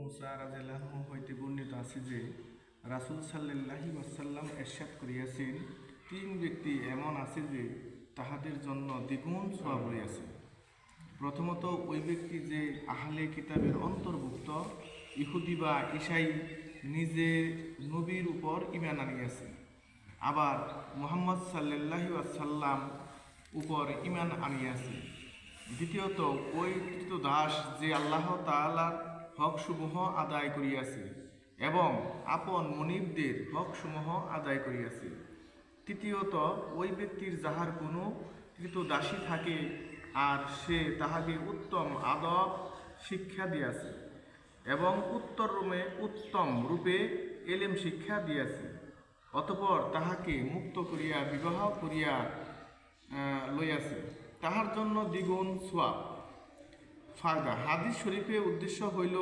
মুসা রাদিয়াল্লাহু হইতে বর্ণিত আছে যে রাসূল সাল্লাল্লাহু ওয়াসাল্লাম ইরশাদ করিয়াছেন, তিন ব্যক্তি এমন আছে যে তাহাদের জন্য দ্বিগুণ সওয়াব রহিয়াছে। প্রথমত ওই ব্যক্তি যে আহলে কিতাবের অন্তর্ভুক্ত ইহুদি বা ঈসাই নিজে নবীর উপর ঈমান আনিয়াছে, আবার মুহাম্মদ সাল্লাল্লাহু আলাইহি সাল্লাম উপর ঈমান আনিয়াছে। দ্বিতীয়ত ওই দাস যে আল্লাহ তাআলার হকসমূহ আদায় করিয়াছে এবং আপন মনিবদের হকসমূহ আদায় করিয়াছে। তৃতীয়ত ওই ব্যক্তির যাহার কোনো দাসী থাকে আর সে তাহাকে উত্তম আদব শিক্ষা দিয়াছে এবং উত্তম রূপে এলেম শিক্ষা দিয়াছে, অতঃপর তাহাকে মুক্ত করিয়া বিবাহ করিয়া লইয়াছে, তাহার জন্য দ্বিগুণ সওয়াব। ফায়দা: হাদিস শরীফে উদ্দেশ্য হইল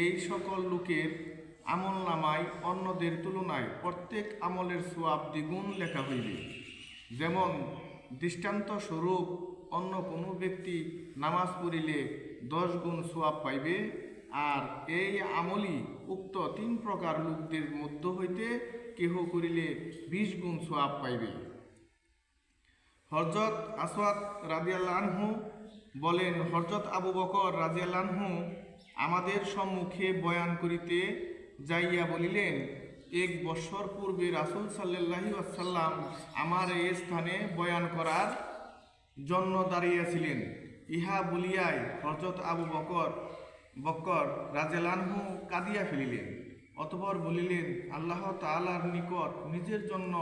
এই সকল লোকের আমলনামায় অন্যদের তুলনায় প্রত্যেক আমলের সওয়াব দ্বিগুণ লেখা হইবে। যেমন দৃষ্টান্ত স্বরূপ অন্য কোনো ব্যক্তি নামাজ পড়িলে 10 গুণ সওয়াব পাইবে, আর এই আমলই উক্ত 3 প্রকার লোকদের মধ্য হইতে কেহ করিলে 20 গুণ সওয়াব পাইবে। হযরত আসওয়াদ রাদিয়াল্লাহু আনহু বলেন, হযরত আবু বকর রাদিয়াল্লাহু আনহু আমাদের সম্মুখে বয়ান করিতে যাইয়া বলিলেন, 1 বৎসর পূর্বে রাসূল সাল্লাল্লাহু আলাইহি ওয়াসাল্লাম আমার এই স্থানে বয়ান করার জন্য দাঁড়িয়েছিলেন। ইহা বলিয়াই হযরত আবু বকর রাদিয়াল্লাহু আনহু কাঁদিয়া ফেলিলেন। অতঃপর বলিলেন, আল্লাহ তাআলার নিকট নিজের জন্য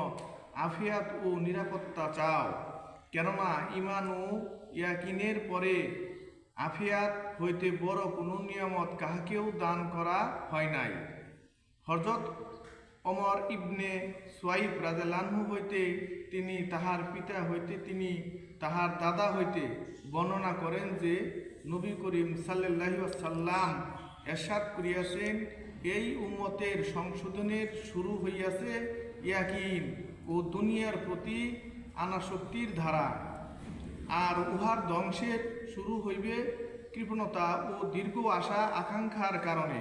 আফিয়াত ও নিরাপত্তা চাও, কেননা ঈমান ও ইয়াকিনের পরে আফিয়াত হইতে বড় কোনো নিয়ামত কাহাকেও দান করা হয় নাই। হযরত ওমর ইবনে সুয়াইব রাদিয়াল্লাহু আনহু হইতে তিনি তাহার পিতা হইতে তিনি তাহার দাদা হইতে বর্ণনা করেন যে নবী করিম সাল্লাল্লাহু আলাইহি ওয়াসাল্লাম ইরশাদ করিয়াছেন, এই উম্মতের সংশোধনের শুরু হইয়াছে ইয়াকিন ও দুনিয়ার প্রতি আনাসক্তির ধারা, আর উহার ধ্বংসের শুরু হইবে কৃপণতা ও দীর্ঘ আশা আকাঙ্ক্ষার কারণে।